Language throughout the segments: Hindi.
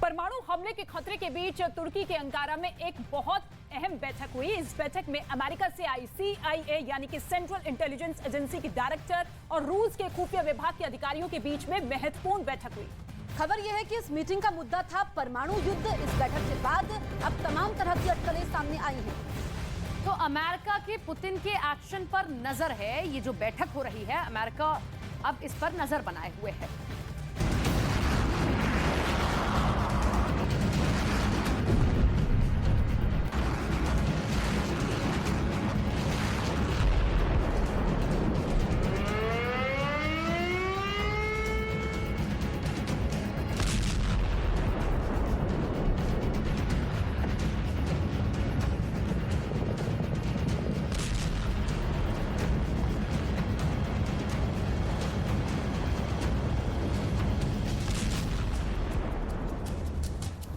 परमाणु हमले के खतरे के बीच तुर्की के अंकारा में एक बहुत अहम बैठक हुई। इस बैठक में अमेरिका से आई CIA यानी कि सेंट्रल इंटेलिजेंस एजेंसी की डायरेक्टर और रूस के खुफिया विभाग के अधिकारियों के बीच में महत्वपूर्ण बैठक हुई। खबर यह है कि इस मीटिंग का मुद्दा था परमाणु युद्ध। इस बैठक के बाद अब तमाम तरह की अटकलें सामने आई हैं। तो अमेरिका के पुतिन के एक्शन पर नजर है। ये जो बैठक हो रही है, अमेरिका अब इस पर नजर बनाए हुए है।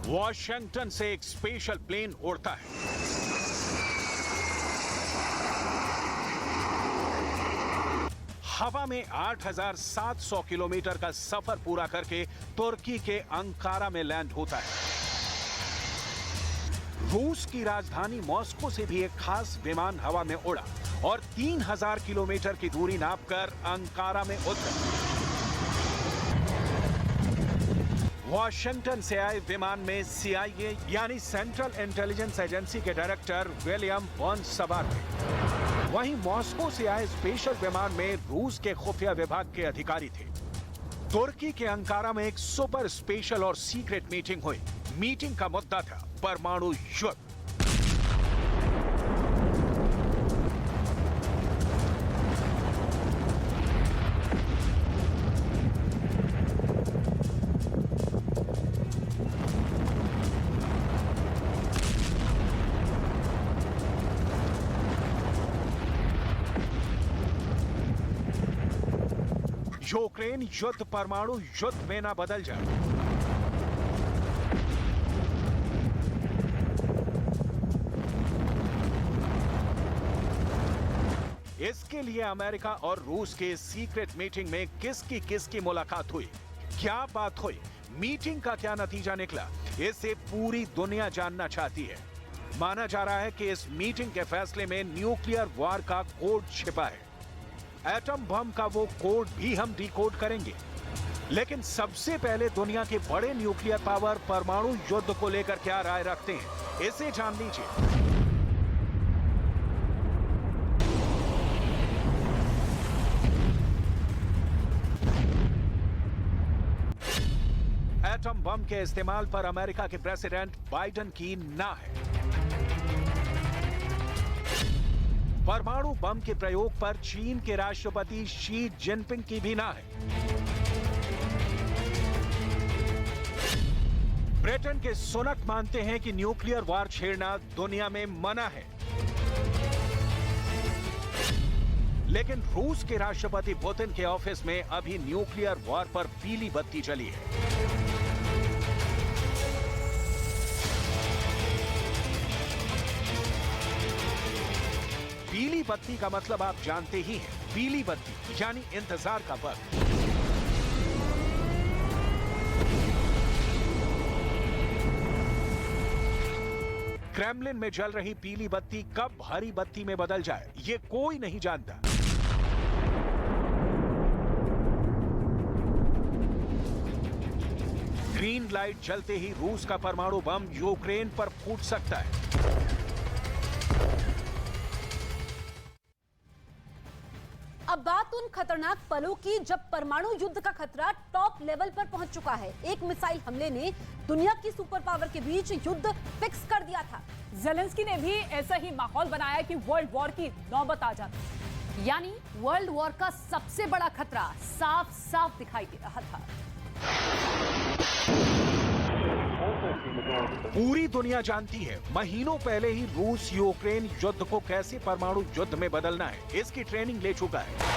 वॉशिंगटन से एक स्पेशल प्लेन उड़ता है। हवा में 8,700 किलोमीटर का सफर पूरा करके तुर्की के अंकारा में लैंड होता है। रूस की राजधानी मॉस्को से भी एक खास विमान हवा में उड़ा और 3,000 किलोमीटर की दूरी नापकर अंकारा में उतरा। वॉशिंगटन से आए विमान में CIA यानी सेंट्रल इंटेलिजेंस एजेंसी के डायरेक्टर विलियम बर्न्स सवार थे। वहीं मॉस्को से आए स्पेशल विमान में रूस के खुफिया विभाग के अधिकारी थे। तुर्की के अंकारा में एक सुपर स्पेशल और सीक्रेट मीटिंग हुई। मीटिंग का मुद्दा था परमाणु युद्ध। यूक्रेन युद्ध परमाणु युद्ध में ना बदल जाए, इसके लिए अमेरिका और रूस के सीक्रेट मीटिंग में किसकी मुलाकात हुई, क्या बात हुई, मीटिंग का क्या नतीजा निकला, इसे पूरी दुनिया जानना चाहती है। माना जा रहा है कि इस मीटिंग के फैसले में न्यूक्लियर वॉर का कोड छिपा है। एटम बम का वो कोड भी हम डिकोड करेंगे। लेकिन सबसे पहले दुनिया के बड़े न्यूक्लियर पावर परमाणु युद्ध को लेकर क्या राय रखते हैं, इसे जान लीजिए। एटम बम के इस्तेमाल पर अमेरिका के प्रेसिडेंट बाइडेन की ना है। परमाणु बम के प्रयोग पर चीन के राष्ट्रपति शी जिनपिंग की भी ना है। ब्रिटेन के सुनक मानते हैं कि न्यूक्लियर वार छेड़ना दुनिया में मना है। लेकिन रूस के राष्ट्रपति पुतिन के ऑफिस में अभी न्यूक्लियर वार पर पीली बत्ती जली है। पीली बत्ती का मतलब आप जानते ही हैं, पीली बत्ती यानी इंतजार का वक्त। क्रेमलिन में जल रही पीली बत्ती कब हरी बत्ती में बदल जाए, ये कोई नहीं जानता। ग्रीन लाइट जलते ही रूस का परमाणु बम यूक्रेन पर फूट सकता है। अब बात उन खतरनाक पलों की जब परमाणु युद्ध का खतरा टॉप लेवल पर पहुंच चुका है। एक मिसाइल हमले ने दुनिया की सुपर पावर के बीच युद्ध फिक्स कर दिया था। ज़ेलेंस्की ने भी ऐसा ही माहौल बनाया कि वर्ल्ड वॉर की नौबत आ जाती। यानी वर्ल्ड वॉर का सबसे बड़ा खतरा साफ साफ दिखाई दे रहा था। पूरी दुनिया जानती है, महीनों पहले ही रूस यूक्रेन युद्ध को कैसे परमाणु युद्ध में बदलना है, इसकी ट्रेनिंग ले चुका है।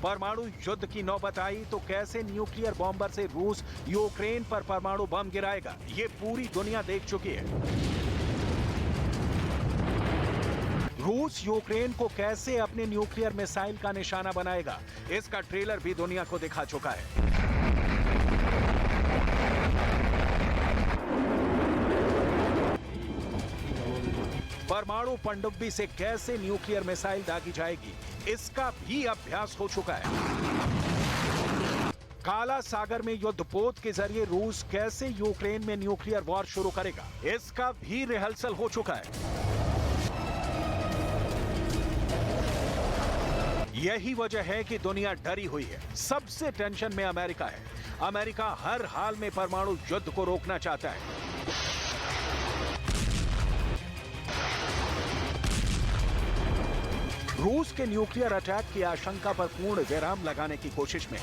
परमाणु युद्ध की नौबत आई तो कैसे न्यूक्लियर बॉम्बर से रूस यूक्रेन पर परमाणु बम गिराएगा, ये पूरी दुनिया देख चुकी है। रूस यूक्रेन को कैसे अपने न्यूक्लियर मिसाइल का निशाना बनाएगा, इसका ट्रेलर भी दुनिया को दिखा चुका है। परमाणु पनडुब्बी से कैसे न्यूक्लियर मिसाइल दागी जाएगी, इसका भी अभ्यास हो चुका है। काला सागर में युद्धपोत के जरिए रूस कैसे यूक्रेन में न्यूक्लियर वॉर शुरू करेगा, इसका भी रिहर्सल हो चुका है। यही वजह है कि दुनिया डरी हुई है। सबसे टेंशन में अमेरिका है। अमेरिका हर हाल में परमाणु युद्ध को रोकना चाहता है। रूस के न्यूक्लियर अटैक की आशंका पर पूर्ण विराम लगाने की कोशिश में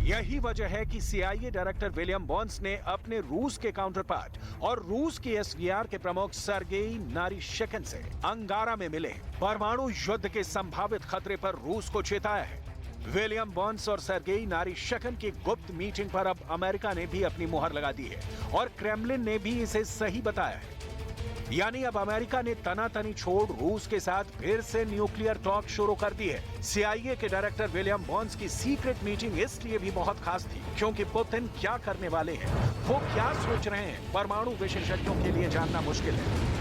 यही वजह है कि CIA डायरेक्टर विलियम बर्न्स ने अपने रूस के काउंटरपार्ट और रूस के SVR के प्रमुख सर्गेई नारिशकिन से अंकारा में मिले परमाणु युद्ध के संभावित खतरे पर रूस को चेताया है। विलियम बर्न्स और सर्गेई नारिशकिन की गुप्त मीटिंग पर अब अमेरिका ने भी अपनी मुहर लगा दी है और क्रेमलिन ने भी इसे सही बताया है। यानी अब अमेरिका ने तनातनी छोड़ रूस के साथ फिर से न्यूक्लियर टॉक शुरू कर दी है। CIA के डायरेक्टर विलियम बर्न्स की सीक्रेट मीटिंग इसलिए भी बहुत खास थी क्योंकि पुतिन क्या करने वाले हैं, वो क्या सोच रहे हैं, परमाणु विशेषज्ञों के लिए जानना मुश्किल है।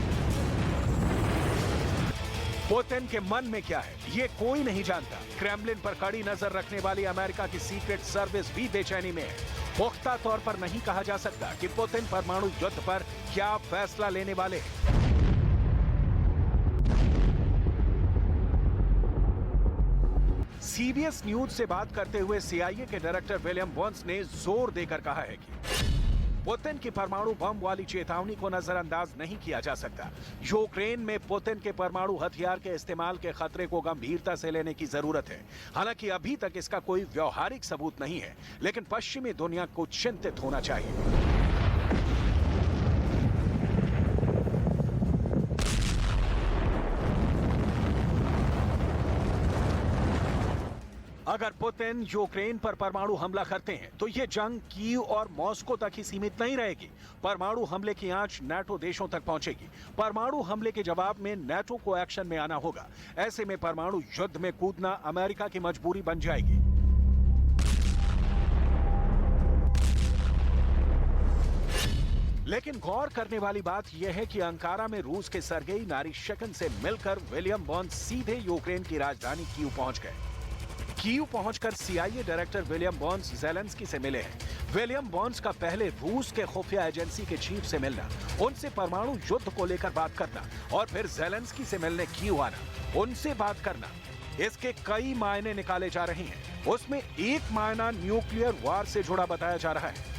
पुतिन के मन में क्या है, ये कोई नहीं जानता। क्रेमलिन पर कड़ी नजर रखने वाली अमेरिका की सीक्रेट सर्विस भी बेचैनी में है। पुख्ता तौर पर नहीं कहा जा सकता कि पुतिन परमाणु युद्ध पर क्या फैसला लेने वाले हैं। CBS न्यूज से बात करते हुए CIA के डायरेक्टर विलियम बर्न्स ने जोर देकर कहा है कि पुतिन की परमाणु बम वाली चेतावनी को नजरअंदाज नहीं किया जा सकता। यूक्रेन में पुतिन के परमाणु हथियार के इस्तेमाल के खतरे को गंभीरता से लेने की जरूरत है। हालांकि अभी तक इसका कोई व्यावहारिक सबूत नहीं है, लेकिन पश्चिमी दुनिया को चिंतित होना चाहिए। अगर पुतिन यूक्रेन पर परमाणु हमला करते हैं तो ये जंग कीव और मॉस्को तक ही सीमित नहीं रहेगी। परमाणु हमले की आंच नाटो देशों तक पहुंचेगी। परमाणु हमले के जवाब में नाटो को एक्शन में आना होगा। ऐसे में परमाणु युद्ध में कूदना अमेरिका की मजबूरी बन जाएगी। लेकिन गौर करने वाली बात यह है कि अंकारा में रूस के सर्गेई नारिशकिन से मिलकर विलियम बर्न्स सीधे यूक्रेन की राजधानी कीव पहुंच गए। कीव पहुंचकर CIA director William Burns Zelensky से मिले हैं। विलियम बर्न्स का पहले रूस के खुफिया एजेंसी के चीफ से मिलना, उनसे परमाणु युद्ध को लेकर बात करना और फिर ज़ेलेंस्की से मिलने कीव आना, उनसे बात करना, इसके कई मायने निकाले जा रहे हैं। उसमें एक मायना न्यूक्लियर वार से जुड़ा बताया जा रहा है।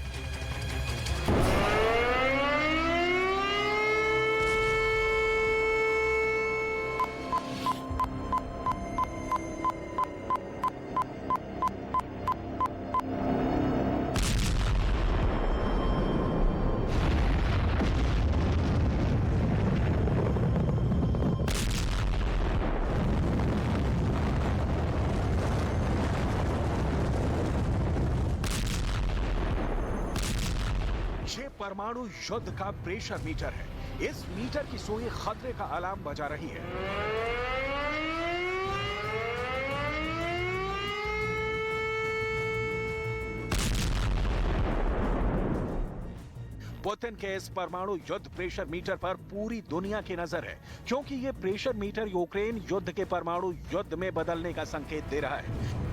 परमाणु युद्ध का प्रेशर मीटर है। इस मीटर की सुई खतरे का अलार्म बजा रही है। पुतिन के इस परमाणु युद्ध प्रेशर मीटर पर पूरी दुनिया की नजर है, क्योंकि ये प्रेशर मीटर यूक्रेन युद्ध के परमाणु युद्ध में बदलने का संकेत दे रहा है।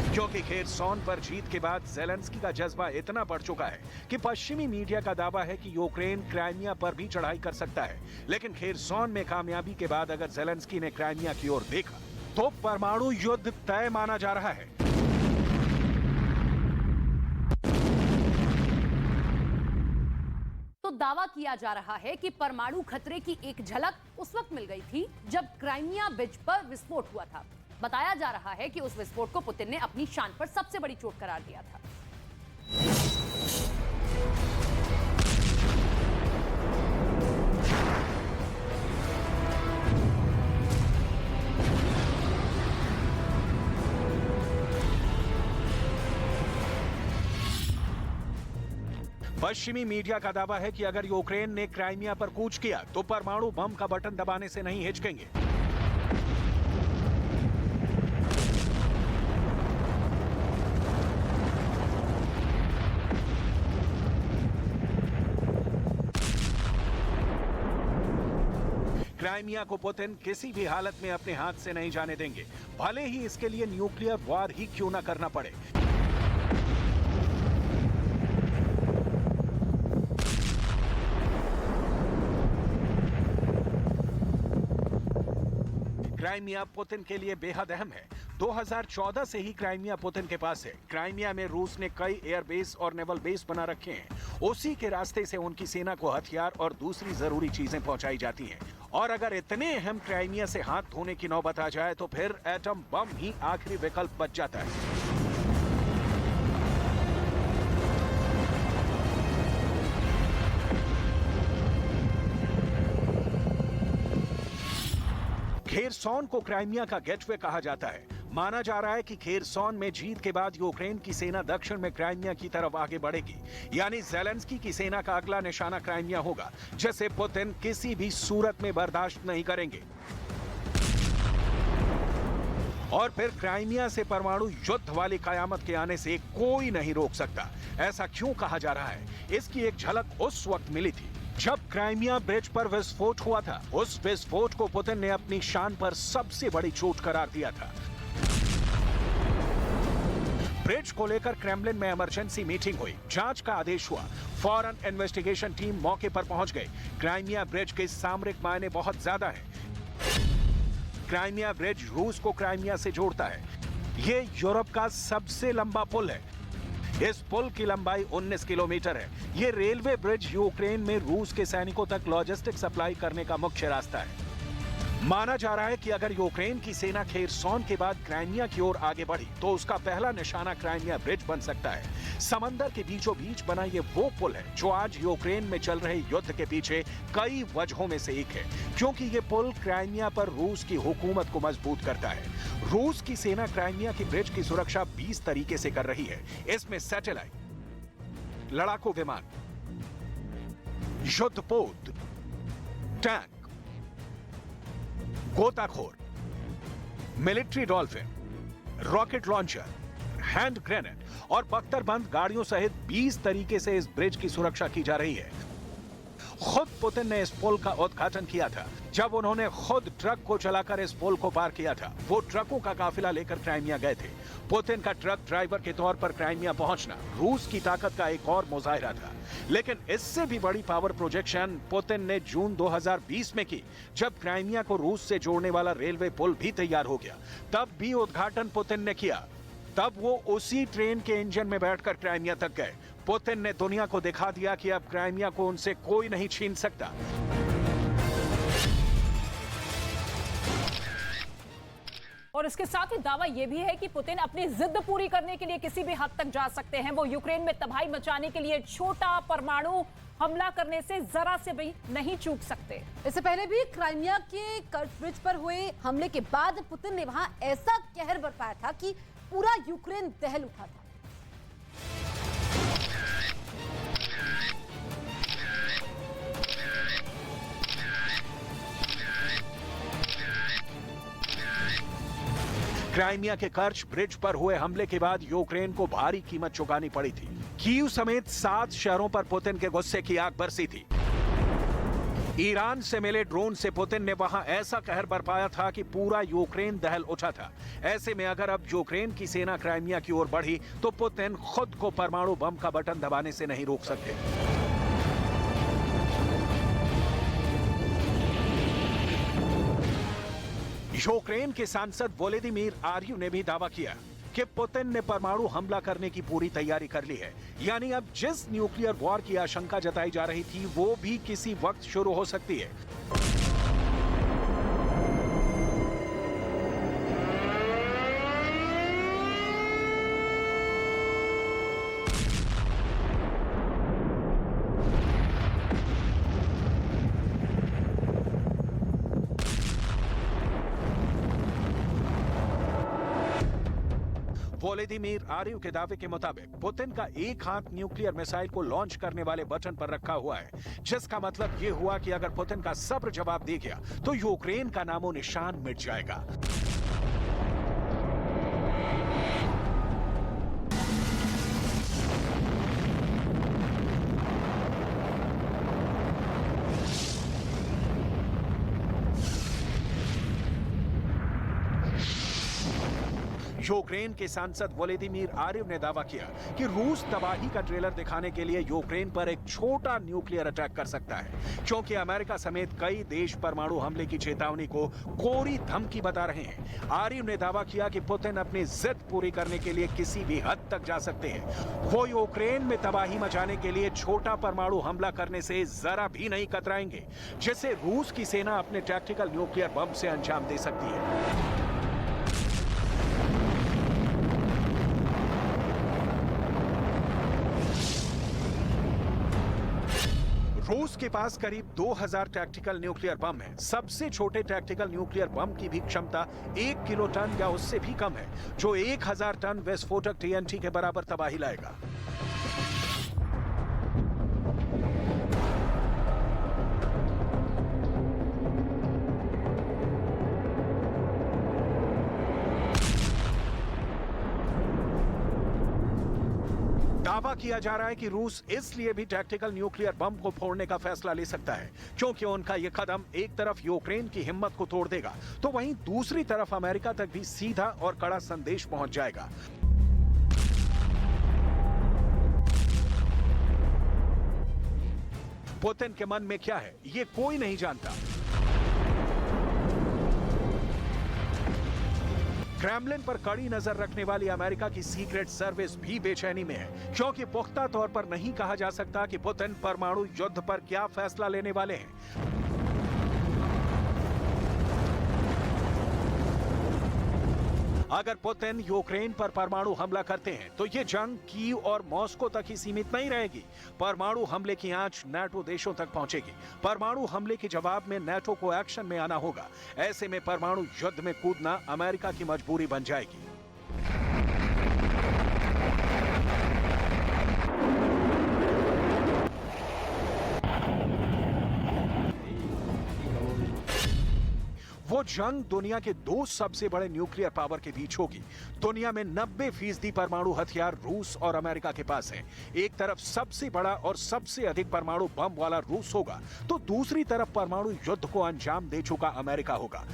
क्योंकि खेरसॉन पर जीत के बाद ज़ेलेंस्की का जज्बा इतना बढ़ चुका है कि पश्चिमी मीडिया का दावा है कि यूक्रेन क्राइमिया पर भी चढ़ाई कर सकता है। लेकिन खेरसॉन में कामयाबी के बाद अगर ज़ेलेंस्की ने क्राइमिया की ओर देखा तो परमाणु युद्ध तय माना जा रहा है। तो दावा किया जा रहा है कि परमाणु खतरे की एक झलक उस वक्त मिल गई थी जब क्राइमिया ब्रिज पर विस्फोट हुआ था। बताया जा रहा है कि उस विस्फोट को पुतिन ने अपनी शान पर सबसे बड़ी चोट करार दिया था। पश्चिमी मीडिया का दावा है कि अगर यूक्रेन ने क्राइमिया पर कूच किया तो परमाणु बम का बटन दबाने से नहीं हिचकेंगे। क्राइमिया को पुतिन किसी भी हालत में अपने हाथ से नहीं जाने देंगे, भले ही इसके लिए न्यूक्लियर वॉर ही क्यों न करना पड़े। क्राइमिया पुतिन के लिए बेहद अहम है। 2014 से ही क्राइमिया पुतिन के पास है। क्राइमिया में रूस ने कई एयरबेस और नेवल बेस बना रखे हैं। उसी के रास्ते से उनकी सेना को हथियार और दूसरी जरूरी चीजें पहुंचाई जाती हैं। और अगर इतने अहम क्राइमिया से हाथ धोने की नौबत आ जाए तो फिर एटम बम ही आखिरी विकल्प बच जाता है। खेरसॉन को क्राइमिया का गेटवे कहा जाता है। माना जा रहा है कि खेरसॉन में जीत के बाद यूक्रेन की सेना दक्षिण में क्राइमिया की तरफ आगे बढ़ेगी, यानी ज़ेलेंस्की की सेना का अगला निशाना क्राइमिया होगा, जिसे पुतिन किसी भी सूरत में बर्दाश्त नहीं करेंगे। और फिर क्राइमिया से परमाणु युद्ध वाली कयामत के आने से कोई नहीं रोक सकता। ऐसा क्यों कहा जा रहा है, इसकी एक झलक उस वक्त मिली थी जब क्राइमिया ब्रिज पर विस्फोट हुआ था। उस विस्फोट को पुतिन ने अपनी शान पर सबसे बड़ी चोट करार दिया था। ब्रिज को लेकर क्रेमलिन में इमरजेंसी मीटिंग हुई, जांच का आदेश हुआ, फौरन इन्वेस्टिगेशन टीम मौके पर पहुंच गई। क्राइमिया ब्रिज के सामरिक मायने बहुत ज्यादा है। क्राइमिया ब्रिज रूस को क्राइमिया से जोड़ता है। यह यूरोप का सबसे लंबा पुल है। इस पुल की लंबाई 19 किलोमीटर है। यह रेलवे ब्रिज यूक्रेन में रूस के सैनिकों तक लॉजिस्टिक सप्लाई करने का मुख्य रास्ता है। माना जा रहा है कि अगर यूक्रेन की सेना खेरसॉन के बाद क्राइमिया की ओर आगे बढ़ी तो उसका पहला निशाना क्राइमिया ब्रिज बन सकता है। समंदर के बीचों बीच बना ये वो पुल है जो आज यूक्रेन में चल रहे युद्ध के पीछे कई वजहों में से एक है, क्योंकि ये पुल क्राइमिया पर रूस की हुकूमत को मजबूत करता है। रूस की सेना क्राइमिया की ब्रिज की सुरक्षा 20 तरीके से कर रही है। इसमें सैटेलाइट, लड़ाकू विमान, युद्धपोत, टैंक, गोताखोर, military dolphin, rocket launcher, hand grenade और बख्तरबंद गाड़ियों सहित 20 तरीके से इस ब्रिज की सुरक्षा की जा रही है। खुद पुतिन ने इस पुल का उद्घाटन किया था जब उन्होंने खुद ट्रक को चलाकर इस पुल को पार किया था। वो ट्रकों का काफिला लेकर क्राइमिया गए थे। पुतिन का ट्रक ड्राइवर के तौर पर क्राइमिया पहुंचना रूस की ताकत का एक और मुजाहिरा था। लेकिन इससे भी बड़ी पावर प्रोजेक्शन पुतिन ने जून 2020 में की, जब क्राइमिया को रूस से जोड़ने वाला रेलवे पुल भी तैयार हो गया। तब भी उद्घाटन पुतिन ने किया। तब वो उसी ट्रेन के इंजन में बैठकर क्राइमिया तक गए। पुतिन ने दुनिया को दिखा दिया कि अब क्राइमिया को उनसे कोई नहीं छीन सकता। और इसके साथ ही दावा यह भी है कि पुतिन अपनी जिद पूरी करने के लिए किसी भी हद तक जा सकते हैं। वो यूक्रेन में तबाही मचाने के लिए छोटा परमाणु हमला करने से जरा से भी नहीं चूक सकते। इससे पहले भी क्राइमिया के कर्च ब्रिज पर हुए हमले के बाद पुतिन ने वहां ऐसा कहर बरपाया था कि पूरा यूक्रेन दहल उठा था। क्राइमिया के कर्च ब्रिज पर हुए हमले के बाद यूक्रेन को भारी कीमत चुकानी पड़ी थी। कीव समेत 7 शहरों पर पुतिन के गुस्से की आग बरसी थी। ईरान से मिले ड्रोन से पुतिन ने वहां ऐसा कहर बरपाया था कि पूरा यूक्रेन दहल उठा था। ऐसे में अगर अब यूक्रेन की सेना क्राइमिया की ओर बढ़ी तो पुतिन खुद को परमाणु बम का बटन दबाने से नहीं रोक सकते। यूक्रेन के सांसद वोलोदिमीर आर्यू ने भी दावा किया कि पुतिन ने परमाणु हमला करने की पूरी तैयारी कर ली है। यानी अब जिस न्यूक्लियर वॉर की आशंका जताई जा रही थी वो भी किसी वक्त शुरू हो सकती है। वोलोदिमीर आर्यव के दावे के मुताबिक पुतिन का एक हाथ न्यूक्लियर मिसाइल को लॉन्च करने वाले बटन पर रखा हुआ है, जिसका मतलब ये हुआ कि अगर पुतिन का सब्र जवाब दे गया तो यूक्रेन का नामो निशान मिट जाएगा। यूक्रेन के सांसद वोलोदिमीर आर्यव ने दावा किया कि रूस तबाही का ट्रेलर दिखाने के लिए यूक्रेन पर एक छोटा न्यूक्लियर अटैक कर सकता है, क्योंकि अमेरिका समेत कई देश परमाणु हमले की चेतावनी को कोरी धमकी बता रहे हैं। आर्यव ने दावा किया कि पुतिन अपनी जिद पूरी करने के लिए किसी भी हद तक जा सकते हैं। वो यूक्रेन में तबाही मचाने के लिए छोटा परमाणु हमला करने से जरा भी नहीं कतराएंगे, जिसे रूस की सेना अपने टैक्टिकल न्यूक्लियर बम से अंजाम दे सकती है। रूस के पास करीब 2000 टैक्टिकल न्यूक्लियर बम है। सबसे छोटे टैक्टिकल न्यूक्लियर बम की भी क्षमता 1 किलो टन या उससे भी कम है, जो 1000 टन विस्फोटक टीएनटी के बराबर तबाही लाएगा। दावा किया जा रहा है कि रूस इसलिए भी टैक्टिकल न्यूक्लियर बम को फोड़ने का फैसला ले सकता है क्योंकि उनका यह कदम एक तरफ यूक्रेन की हिम्मत को तोड़ देगा, तो वहीं दूसरी तरफ अमेरिका तक भी सीधा और कड़ा संदेश पहुंच जाएगा। पुतिन के मन में क्या है, ये कोई नहीं जानता। क्रेमलिन पर कड़ी नजर रखने वाली अमेरिका की सीक्रेट सर्विस भी बेचैनी में है, क्योंकि पुख्ता तौर पर नहीं कहा जा सकता कि पुतिन परमाणु युद्ध पर क्या फैसला लेने वाले हैं। अगर पुतिन यूक्रेन पर परमाणु हमला करते हैं तो ये जंग कीव और मॉस्को तक ही सीमित नहीं रहेगी। परमाणु हमले की आंच नाटो देशों तक पहुंचेगी। परमाणु हमले के जवाब में नाटो को एक्शन में आना होगा। ऐसे में परमाणु युद्ध में कूदना अमेरिका की मजबूरी बन जाएगी। वो जंग दुनिया के दो सबसे बड़े न्यूक्लियर पावर के बीच होगी। दुनिया में 90% परमाणु हथियार रूस और अमेरिका के पास है। एक तरफ सबसे बड़ा और सबसे अधिक परमाणु बम वाला रूस होगा, तो दूसरी तरफ परमाणु युद्ध को अंजाम दे चुका अमेरिका होगा।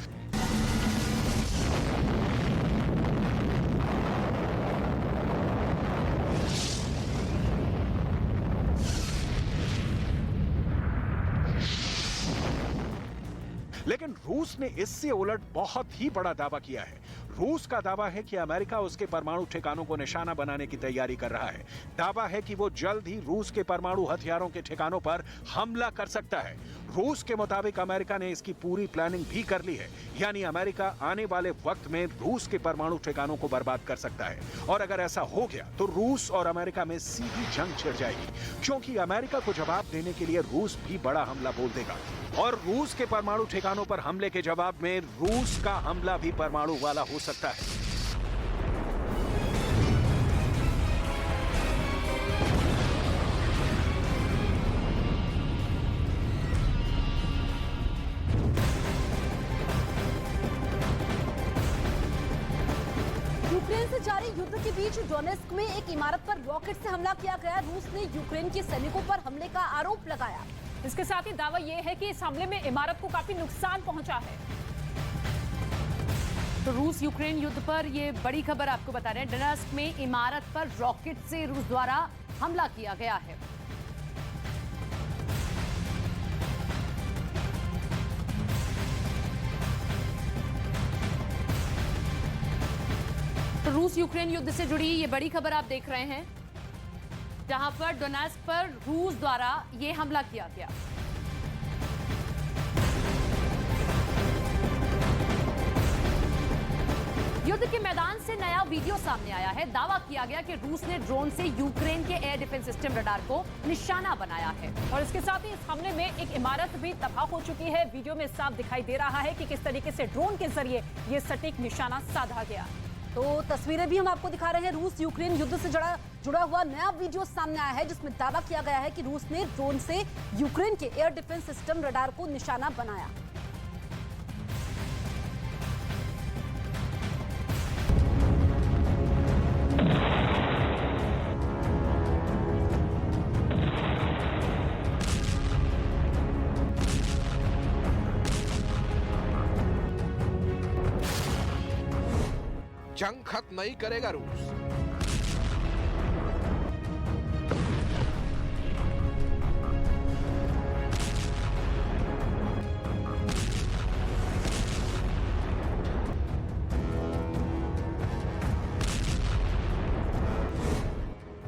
लेकिन रूस ने इससे उलट बहुत ही बड़ा दावा किया है। रूस का दावा है कि अमेरिका उसके परमाणु ठिकानों को निशाना बनाने की तैयारी कर रहा है। दावा है कि वो जल्द ही रूस के परमाणु हथियारों के ठिकानों पर हमला कर सकता है। रूस के मुताबिक अमेरिका ने इसकी पूरी प्लानिंग भी कर ली है, यानी अमेरिका आने वाले वक्त में रूस के परमाणु ठिकानों को बर्बाद कर सकता है। और अगर ऐसा हो गया तो रूस और अमेरिका में सीधी जंग छिड़ जाएगी, क्योंकि अमेरिका को जवाब देने के लिए रूस भी बड़ा हमला बोल देगा। और रूस के परमाणु ठिकानों पर हमले के जवाब में रूस का हमला भी परमाणु वाला हो सकता है। यूक्रेन से जारी युद्ध के बीच डोनेस्क में एक इमारत पर रॉकेट से हमला किया गया। रूस ने यूक्रेन के सैनिकों पर हमले का आरोप लगाया। इसके साथ ही दावा यह है कि इस हमले में इमारत को काफी नुकसान पहुंचा है। तो रूस यूक्रेन युद्ध पर ये बड़ी खबर आपको बता रहे हैं। डोनेस्क में इमारत पर रॉकेट से रूस द्वारा हमला किया गया है। तो रूस यूक्रेन युद्ध से जुड़ी ये बड़ी खबर आप देख रहे हैं, जहां पर डोनेस्क पर रूस द्वारा ये हमला किया गया। युद्ध के मैदान से नया वीडियो सामने आया है। दावा किया गया कि रूस ने ड्रोन से यूक्रेन के एयर डिफेंस सिस्टम रडार को निशाना बनाया है। और इसके साथ ही इस हमले में एक इमारत भी तबाह हो चुकी है। वीडियो में साफ दिखाई दे रहा है कि किस तरीके से ड्रोन के जरिए ये सटीक निशाना साधा गया। तो तस्वीरें भी हम आपको दिखा रहे हैं। रूस यूक्रेन युद्ध से जुड़ा हुआ नया वीडियो सामने आया है, जिसमें दावा किया गया है कि रूस ने ड्रोन से यूक्रेन के एयर डिफेंस सिस्टम रडार को निशाना बनाया। जंग खत्म नहीं करेगा रूस।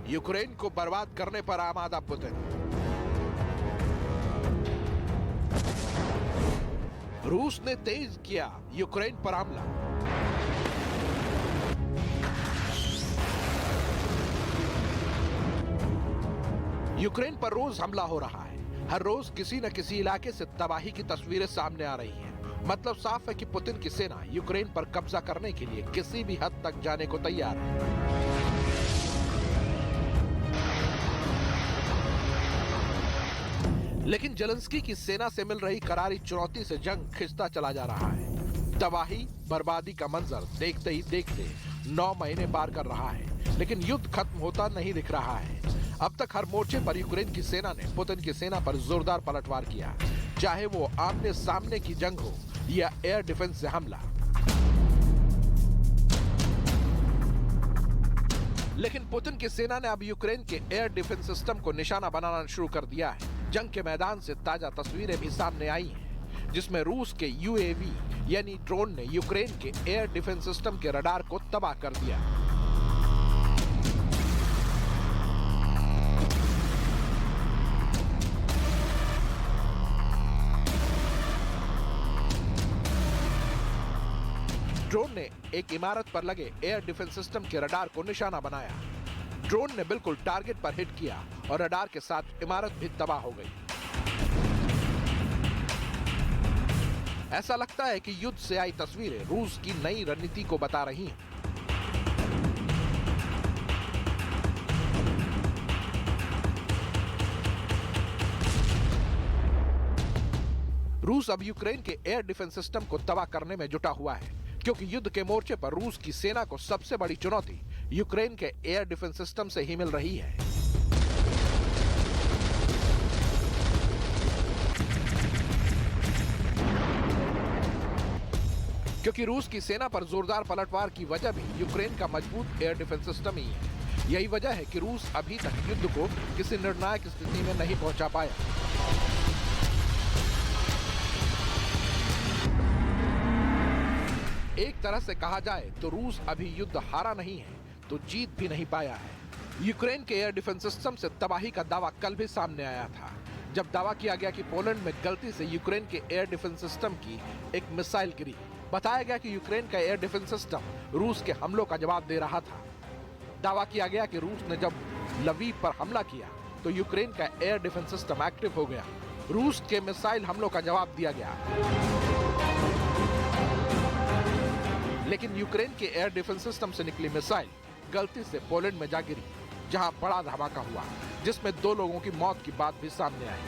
यूक्रेन को बर्बाद करने पर आमादा पुतिन। रूस ने तेज किया यूक्रेन पर हमला। यूक्रेन पर रोज हमला हो रहा है। हर रोज किसी न किसी इलाके से तबाही की तस्वीरें सामने आ रही हैं। मतलब साफ है कि पुतिन की सेना यूक्रेन पर कब्जा करने के लिए किसी भी हद तक जाने को तैयार है। लेकिन जेलेंस्की की सेना से मिल रही करारी चुनौती से जंग खिंचता चला जा रहा है। तबाही बर्बादी का मंजर देखते ही देखते 9 महीने पार कर रहा है, लेकिन युद्ध खत्म होता नहीं दिख रहा है। अब तक हर मोर्चे पर यूक्रेन की सेना ने पुतिन की सेना पर जोरदार पलटवार किया, चाहे वो आमने सामने की जंग हो या एयर डिफेंस से हमला। लेकिन पुतिन की सेना ने अब यूक्रेन के एयर डिफेंस सिस्टम को निशाना बनाना शुरू कर दिया है। जंग के मैदान से ताजा तस्वीरें भी सामने आई हैं, जिसमें रूस के यूएवी यानी ड्रोन ने यूक्रेन के एयर डिफेंस सिस्टम के रडार को तबाह कर दिया। ड्रोन ने एक इमारत पर लगे एयर डिफेंस सिस्टम के रडार को निशाना बनाया। ड्रोन ने बिल्कुल टारगेट पर हिट किया और रडार के साथ इमारत भी तबाह हो गई। ऐसा लगता है कि युद्ध से आई तस्वीरें रूस की नई रणनीति को बता रही हैं। रूस अब यूक्रेन के एयर डिफेंस सिस्टम को तबाह करने में जुटा हुआ है, क्योंकि युद्ध के मोर्चे पर रूस की सेना को सबसे बड़ी चुनौती यूक्रेन के एयर डिफेंस सिस्टम से ही मिल रही है। क्योंकि रूस की सेना पर जोरदार पलटवार की वजह भी यूक्रेन का मजबूत एयर डिफेंस सिस्टम ही है। यही वजह है कि रूस अभी तक युद्ध को किसी निर्णायक स्थिति में नहीं पहुंचा पाया। एक तरह से कहा जाए तो रूस अभी युद्ध हारा नहीं है तो जीत भी नहीं पाया है। यूक्रेन के एयर डिफेंस सिस्टम से तबाही का दावा कल भी सामने आया था, जब दावा किया गया कि पोलैंड में गलती से यूक्रेन के एयर डिफेंस सिस्टम की एक मिसाइल गिरी। बताया गया कि यूक्रेन का एयर डिफेंस सिस्टम रूस के हमलों का जवाब दे रहा था। दावा किया गया कि रूस ने जब लवीव पर हमला किया तो यूक्रेन का एयर डिफेंस सिस्टम एक्टिव हो गया। रूस के मिसाइल हमलों का जवाब दिया गया, लेकिन यूक्रेन के एयर डिफेंस सिस्टम से निकली मिसाइल गलती से पोलैंड में जा गिरी, जहां बड़ा धमाका हुआ, जिसमें 2 लोगों की मौत की बात भी सामने आई।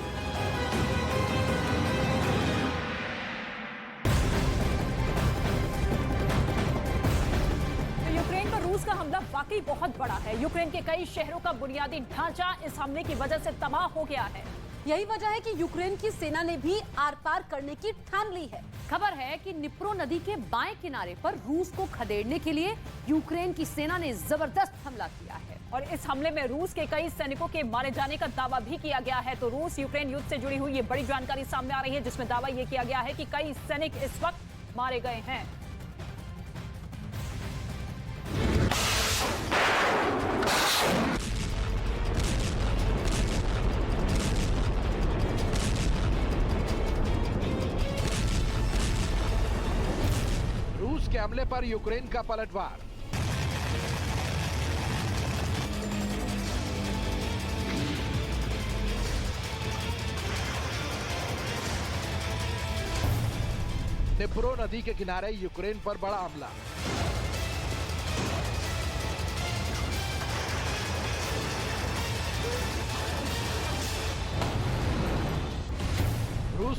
तो यूक्रेन पर रूस का हमला वाकई बहुत बड़ा है। यूक्रेन के कई शहरों का बुनियादी ढांचा इस हमले की वजह से तबाह हो गया है। यही वजह है कि यूक्रेन की सेना ने भी आर पार करने की ठान ली है। खबर है कि निप्रो नदी के बाएं किनारे पर रूस को खदेड़ने के लिए यूक्रेन की सेना ने जबरदस्त हमला किया है और इस हमले में रूस के कई सैनिकों के मारे जाने का दावा भी किया गया है। तो रूस यूक्रेन युद्ध से जुड़ी हुई ये बड़ी जानकारी सामने आ रही है, जिसमें दावा यह किया गया है कि कई सैनिक इस वक्त मारे गए हैं। रूस के हमले पर यूक्रेन का पलटवार। निप्रो नदी के किनारे यूक्रेन पर बड़ा हमला।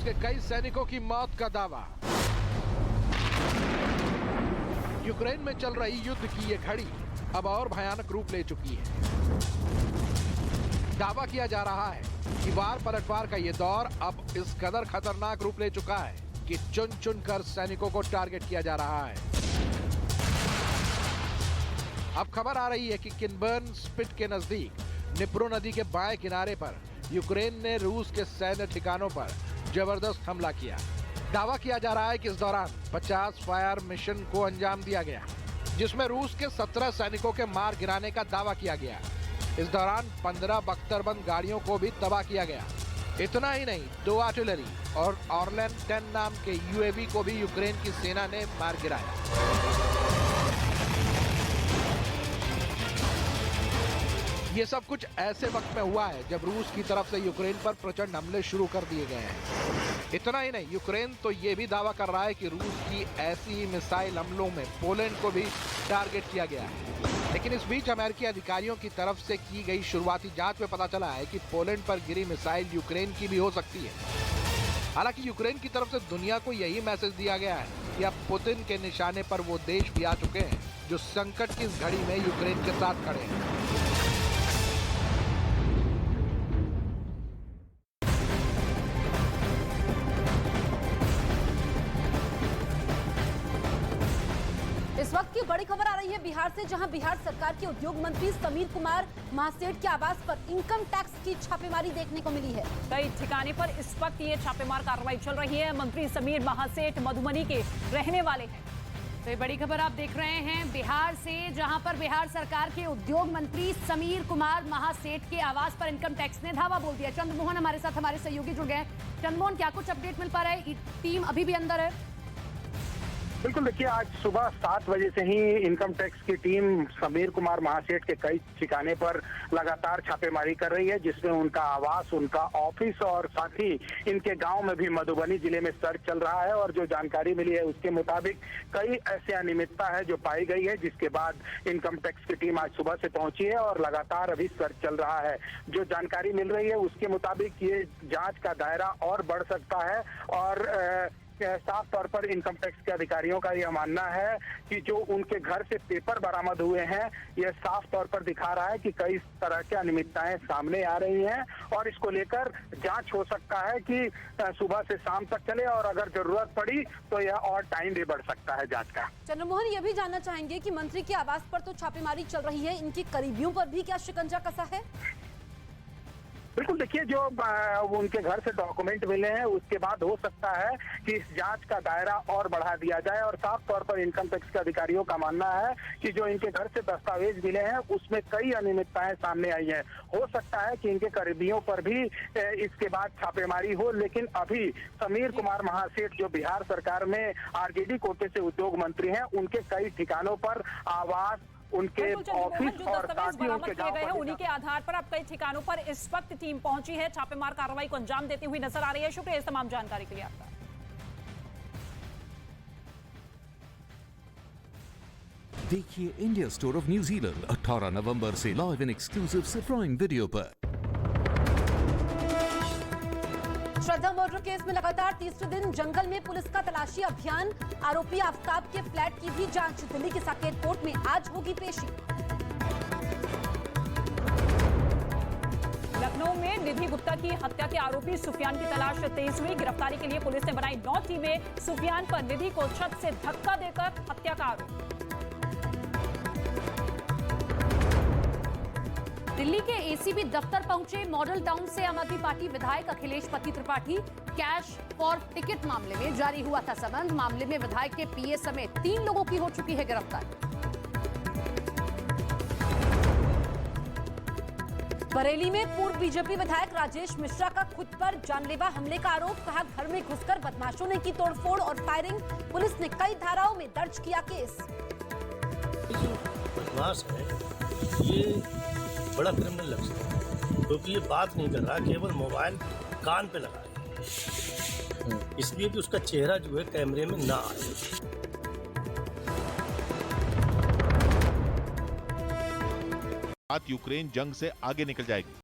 के कई सैनिकों की मौत का दावा। यूक्रेन में चल रही युद्ध की ये घड़ी अब और भयानक रूप ले चुकी है। दावा किया जा रहा है कि वार पलटवार का ये दौर अब इस कदर खतरनाक रूप ले चुका है कि चुन चुन कर सैनिकों को टारगेट किया जा रहा है। अब खबर आ रही है कि किनबर्न स्पिट के नजदीक निप्रो नदी के बाएं किनारे पर यूक्रेन ने रूस के सैन्य ठिकानों पर जबरदस्त हमला किया। दावा किया जा रहा है कि इस दौरान 50 फायर मिशन को अंजाम दिया गया, जिसमें रूस के 17 सैनिकों के मार गिराने का दावा किया गया। इस दौरान 15 बख्तरबंद गाड़ियों को भी तबाह किया गया। इतना ही नहीं, 2 आर्टिलरी और ऑर्लेन 10 नाम के यूएवी को भी यूक्रेन की सेना ने मार गिराया। ये सब कुछ ऐसे वक्त में हुआ है जब रूस की तरफ से यूक्रेन पर प्रचंड हमले शुरू कर दिए गए हैं। इतना ही नहीं, यूक्रेन तो ये भी दावा कर रहा है कि रूस की ऐसी ही मिसाइल हमलों में पोलैंड को भी टारगेट किया गया है। लेकिन इस बीच अमेरिकी अधिकारियों की तरफ से की गई शुरुआती जांच में पता चला है कि पोलैंड पर गिरी मिसाइल यूक्रेन की भी हो सकती है। हालांकि यूक्रेन की तरफ से दुनिया को यही मैसेज दिया गया है कि अब पुतिन के निशाने पर वो देश भी आ चुके हैं जो संकट की इस घड़ी में यूक्रेन के साथ खड़े हैं। इस वक्त की बड़ी खबर आ रही है बिहार से, जहां बिहार सरकार के उद्योग मंत्री समीर कुमार महासेठ के आवास पर इनकम टैक्स की छापेमारी देखने को मिली है। कई ठिकाने पर इस वक्त ये छापेमार कार्रवाई चल रही है। मंत्री समीर महासेठ मधुबनी के रहने वाले हैं। तो ये बड़ी खबर आप देख रहे हैं बिहार से, जहां पर बिहार सरकार के उद्योग मंत्री समीर कुमार महासेठ के आवास पर इनकम टैक्स ने धावा बोल दिया। चंद्रमोहन हमारे साथ, हमारे सहयोगी जुड़ गए। चंद्रमोहन, क्या कुछ अपडेट मिल पा रहा है? टीम अभी भी अंदर है? बिल्कुल, देखिए आज सुबह 7 बजे से ही इनकम टैक्स की टीम समीर कुमार महासेठ के कई ठिकाने पर लगातार छापेमारी कर रही है, जिसमें उनका आवास, उनका ऑफिस और साथ ही इनके गांव में भी मधुबनी जिले में सर्च चल रहा है। और जो जानकारी मिली है उसके मुताबिक कई ऐसे अनियमितता है जो पाई गई है, जिसके बाद इनकम टैक्स की टीम आज सुबह से पहुंची है और लगातार अभी सर्च चल रहा है। जो जानकारी मिल रही है उसके मुताबिक ये जांच का दायरा और बढ़ सकता है और साफ तौर पर इनकम टैक्स के अधिकारियों का यह मानना है कि जो उनके घर से पेपर बरामद हुए हैं, यह साफ तौर पर दिखा रहा है कि कई तरह की अनियमितताएं सामने आ रही हैं और इसको लेकर जांच हो सकता है कि सुबह से शाम तक चले और अगर जरूरत पड़ी तो यह और टाइम भी बढ़ सकता है जांच का। चंद्रमोहन, ये भी जानना चाहेंगे कि मंत्री के आवास पर तो छापेमारी चल रही है, इनके करीबियों पर भी क्या शिकंजा कसा है? बिल्कुल, देखिए जो उनके घर से डॉक्यूमेंट मिले हैं उसके बाद हो सकता है कि इस जांच का दायरा और बढ़ा दिया जाए और साफ तौर पर इनकम टैक्स के अधिकारियों का मानना है कि जो इनके घर से दस्तावेज मिले हैं उसमें कई अनियमितताएं सामने आई हैं। हो सकता है कि इनके करीबियों पर भी इसके बाद छापेमारी हो, लेकिन अभी समीर कुमार महासेठ जो बिहार सरकार में आरजेडी कोटे से उद्योग मंत्री हैं, उनके कई ठिकानों पर आवास, उनके ऑफिस और दस्तावेज बरामद किए गए हैं, उन्हीं के आधार पर अब कई ठिकानों पर इस वक्त टीम पहुंची है, छापेमार कार्रवाई को अंजाम देती हुई नजर आ रही है। शुक्रिया इस तमाम जानकारी के लिए आपका। देखिए इंडिया स्टोर ऑफ न्यूजीलैंड 18 नवंबर से लाइव इन एक्सक्लूसिव से प्राइम वीडियो पर। श्रद्धा मर्डर केस में लगातार तीसरे दिन जंगल में पुलिस का तलाशी अभियान, आरोपी आफ्ताब के फ्लैट की भी जांच। दिल्ली के साकेत कोर्ट में आज होगी पेशी। लखनऊ में निधि गुप्ता की हत्या के आरोपी सुफियान की तलाश तेज हुई। गिरफ्तारी के लिए पुलिस ने बनाई 9 टीमें। सुफियान पर निधि को छत से धक्का देकर हत्या का आरोप। दिल्ली के एसीबी दफ्तर पहुंचे मॉडल टाउन से आम आदमी पार्टी विधायक अखिलेश पति त्रिपाठी। कैश फॉर टिकट मामले में जारी हुआ था समन। मामले में विधायक के पीए समेत 3 लोगों की हो चुकी है गिरफ्तारी। बरेली में पूर्व बीजेपी विधायक राजेश मिश्रा का खुद पर जानलेवा हमले का आरोप। कहा घर में घुसकर बदमाशों ने की तोड़फोड़ और फायरिंग। पुलिस ने कई धाराओं में दर्ज किया केस। बदमाश है ये बड़ा क्रिमिनल लगता है, क्योंकि ये बात नहीं कर रहा, केवल मोबाइल कान पे लगा है, इसलिए कि उसका चेहरा जो है कैमरे में ना आए। यूक्रेन जंग से आगे निकल जाएगी।